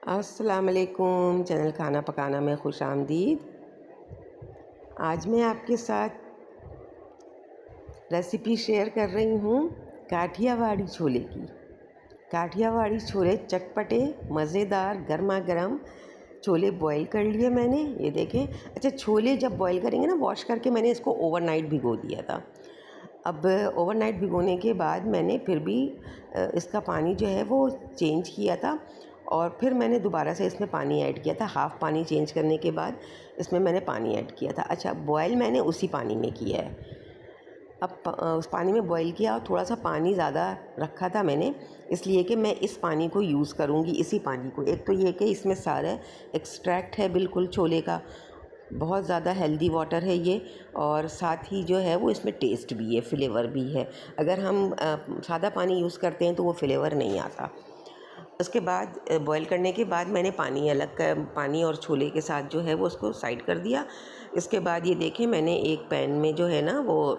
अस्सलामुअलैकुम। चैनल खाना पकाना में खुश आमदीद। आज मैं आपके साथ रेसिपी शेयर कर रही हूँ काठियावाड़ी छोले की। काठियावाड़ी छोले चटपटे मज़ेदार गर्मा गर्म छोले बॉईल कर लिए मैंने। ये देखें। अच्छा, छोले जब बॉईल करेंगे ना, वॉश करके मैंने इसको ओवरनाइट भिगो दिया था। अब ओवरनाइट भिगोने के बाद मैंने फिर भी इसका पानी जो है वो चेंज किया था और फिर मैंने दोबारा से इसमें पानी ऐड किया था। हाफ़ पानी चेंज करने के बाद इसमें मैंने पानी ऐड किया था। अच्छा, बॉयल मैंने उसी पानी में किया है। अब उस पानी में बॉईल किया और थोड़ा सा पानी ज़्यादा रखा था मैंने, इसलिए कि मैं इस पानी को यूज़ करूँगी, इसी पानी को। एक तो ये कि इसमें सारा एक्सट्रैक्ट है बिल्कुल छोले का, बहुत ज़्यादा हेल्दी वाटर है ये, और साथ ही जो है वो इसमें टेस्ट भी है, फ्लेवर भी है। अगर हम सादा पानी यूज़ करते हैं तो वो फ्लेवर नहीं आता। उसके बाद बॉईल करने के बाद मैंने पानी अलग कर, पानी और छोले के साथ जो है वो उसको साइड कर दिया। इसके बाद ये देखें, मैंने एक पैन में जो है ना वो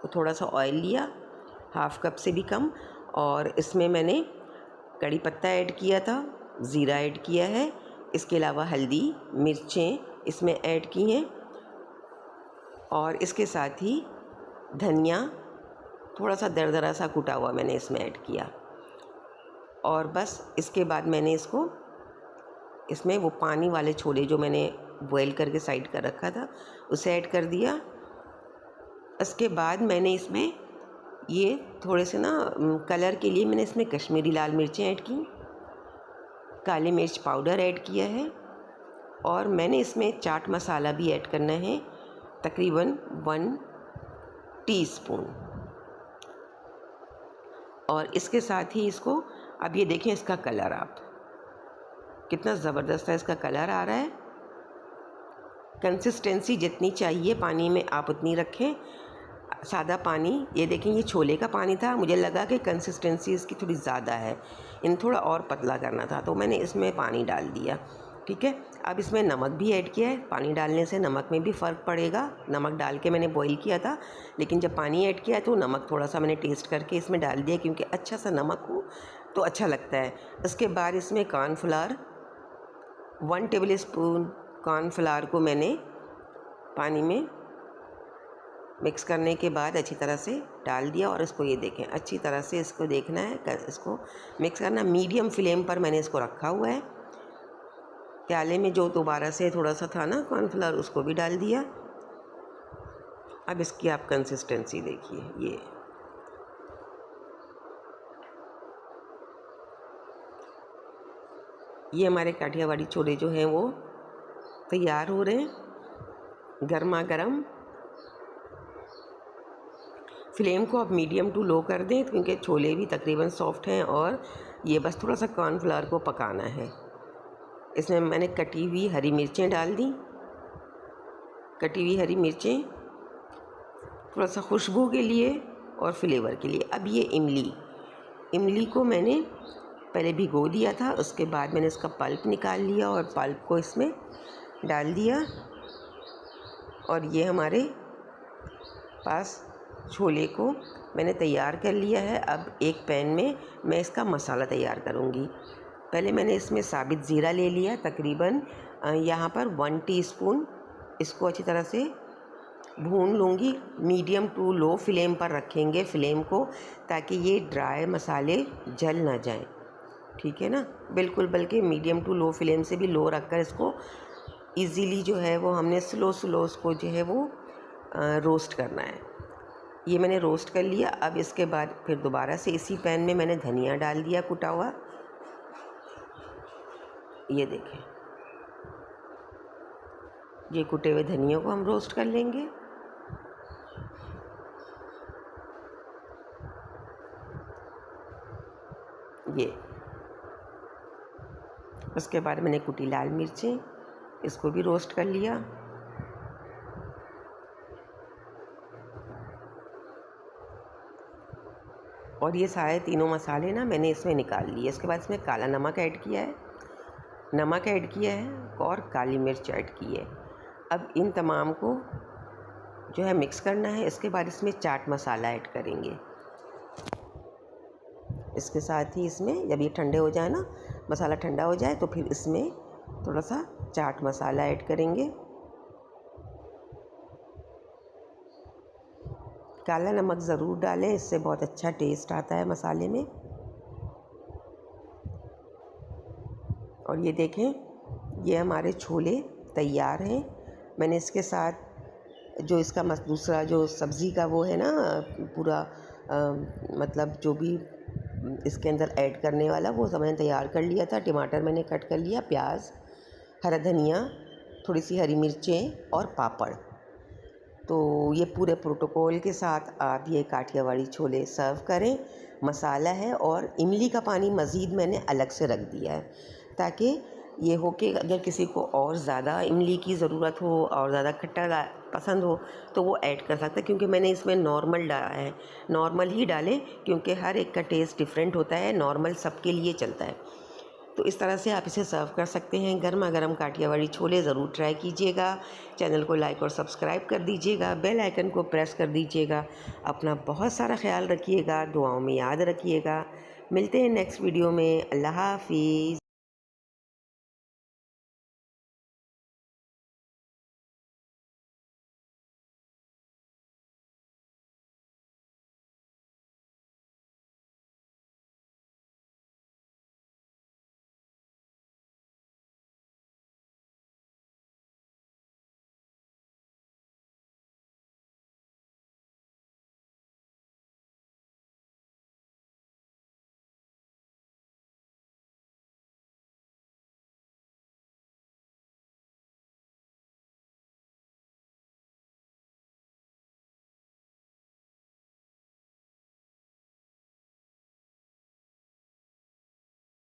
थोड़ा सा ऑयल लिया, हाफ़ कप से भी कम, और इसमें मैंने कड़ी पत्ता ऐड किया था, ज़ीरा ऐड किया है, इसके अलावा हल्दी मिर्चें इसमें ऐड की हैं, और इसके साथ ही धनिया थोड़ा सा दरदरा सा कुटा हुआ मैंने इसमें ऐड किया। और बस इसके बाद मैंने इसमें वो पानी वाले छोले जो मैंने बॉईल करके साइड कर रखा था उसे ऐड कर दिया। इसके बाद मैंने इसमें ये थोड़े से ना कलर के लिए मैंने इसमें कश्मीरी लाल मिर्चें ऐड की, काली मिर्च पाउडर ऐड किया है, और मैंने इसमें चाट मसाला भी ऐड करना है, तकरीबन 1 टीस्पून। और इसके साथ ही इसको, अब ये देखें इसका कलर, आप कितना ज़बरदस्त है इसका कलर आ रहा है। कंसिस्टेंसी जितनी चाहिए पानी में आप उतनी रखें, सादा पानी। ये देखें, ये छोले का पानी था, मुझे लगा कि कंसिस्टेंसी इसकी थोड़ी ज़्यादा है, इन थोड़ा और पतला करना था, तो मैंने इसमें पानी डाल दिया। ठीक है, अब इसमें नमक भी ऐड किया है। पानी डालने से नमक में भी फ़र्क पड़ेगा। नमक डाल के मैंने बॉईल किया था, लेकिन जब पानी ऐड किया तो नमक थोड़ा सा मैंने टेस्ट करके इसमें डाल दिया, क्योंकि अच्छा सा नमक हो तो अच्छा लगता है। इसके बाद इसमें कॉर्नफ्लावर 1 टेबल स्पून कॉर्नफ्लावर को मैंने पानी में मिक्स करने के बाद अच्छी तरह से डाल दिया, और इसको ये देखें अच्छी तरह से इसको देखना है, इसको मिक्स करना। मीडियम फ्लेम पर मैंने इसको रखा हुआ है। प्याले में जो दोबारा से थोड़ा सा था ना कॉर्नफ्लावर, उसको भी डाल दिया। अब इसकी आप कंसिस्टेंसी देखिए, ये हमारे काठियावाड़ी छोले जो हैं वो तैयार हो रहे हैं गर्मा गर्म। फ्लेम को आप मीडियम टू लो कर दें, क्योंकि छोले भी तकरीबन सॉफ्ट हैं, और ये बस थोड़ा सा कॉर्नफ्लावर को पकाना है। इसमें मैंने कटी हुई हरी मिर्चें डाल दी, कटी हुई हरी मिर्चें थोड़ा सा खुशबू के लिए और फ्लेवर के लिए। अब ये इमली को मैंने पहले भिगो दिया था, उसके बाद मैंने इसका पल्प निकाल लिया और पल्प को इसमें डाल दिया, और ये हमारे पास छोले को मैंने तैयार कर लिया है। अब एक पैन में मैं इसका मसाला तैयार करूँगी। पहले मैंने इसमें साबित ज़ीरा ले लिया, तकरीबन यहाँ पर 1 टीस्पून। इसको अच्छी तरह से भून लूँगी, मीडियम टू लो फ्लेम पर रखेंगे फ्लेम को, ताकि ये ड्राई मसाले जल ना जाएं। ठीक है ना, बिल्कुल, बल्कि मीडियम टू लो फ्लेम से भी लो रखकर इसको इजीली जो है वो हमने स्लो उसको जो है वो रोस्ट करना है। ये मैंने रोस्ट कर लिया। अब इसके बाद फिर दोबारा से इसी पैन में मैंने धनिया डाल दिया कुटा हुआ, ये देखें, ये कुटे हुए धनिया को हम रोस्ट कर लेंगे। ये उसके बाद मैंने कुटी लाल मिर्चें, इसको भी रोस्ट कर लिया। और ये सारे तीनों मसाले ना मैंने इसमें निकाल लिए। इसके बाद इसमें काला नमक ऐड किया है, और काली मिर्च ऐड की है। अब इन तमाम को जो है मिक्स करना है। इसके बाद इसमें चाट मसाला ऐड करेंगे। इसके साथ ही इसमें जब ये ठंडे हो जाए ना, मसाला ठंडा हो जाए तो फिर इसमें थोड़ा सा चाट मसाला ऐड करेंगे। काला नमक ज़रूर डालें, इससे बहुत अच्छा टेस्ट आता है मसाले में। और ये देखें, ये हमारे छोले तैयार हैं। मैंने इसके साथ जो इसका दूसरा जो सब्ज़ी का वो है ना पूरा मतलब जो भी इसके अंदर ऐड करने वाला वो सब मैंने तैयार कर लिया था। टमाटर मैंने कट कर लिया, प्याज, हरा धनिया, थोड़ी सी हरी मिर्चें और पापड़। तो ये पूरे प्रोटोकॉल के साथ आप ये काठियावाड़ी छोले सर्व करें। मसाला है और इमली का पानी मज़ीद मैंने अलग से रख दिया है ताकि ये हो कि अगर किसी को और ज़्यादा इमली की ज़रूरत हो और ज़्यादा खट्टा पसंद हो तो वो ऐड कर सकता है, क्योंकि मैंने इसमें नॉर्मल डाला है। नॉर्मल ही डालें क्योंकि हर एक का टेस्ट डिफरेंट होता है, नॉर्मल सबके लिए चलता है। तो इस तरह से आप इसे सर्व कर सकते हैं। गर्मा गर्म काठियावाड़ी छोले ज़रूर ट्राई कीजिएगा। चैनल को लाइक और सब्सक्राइब कर दीजिएगा, बेल आइकन को प्रेस कर दीजिएगा। अपना बहुत सारा ख्याल रखिएगा, दुआओं में याद रखिएगा। मिलते हैं नेक्स्ट वीडियो में। अल्लाह हाफिज़।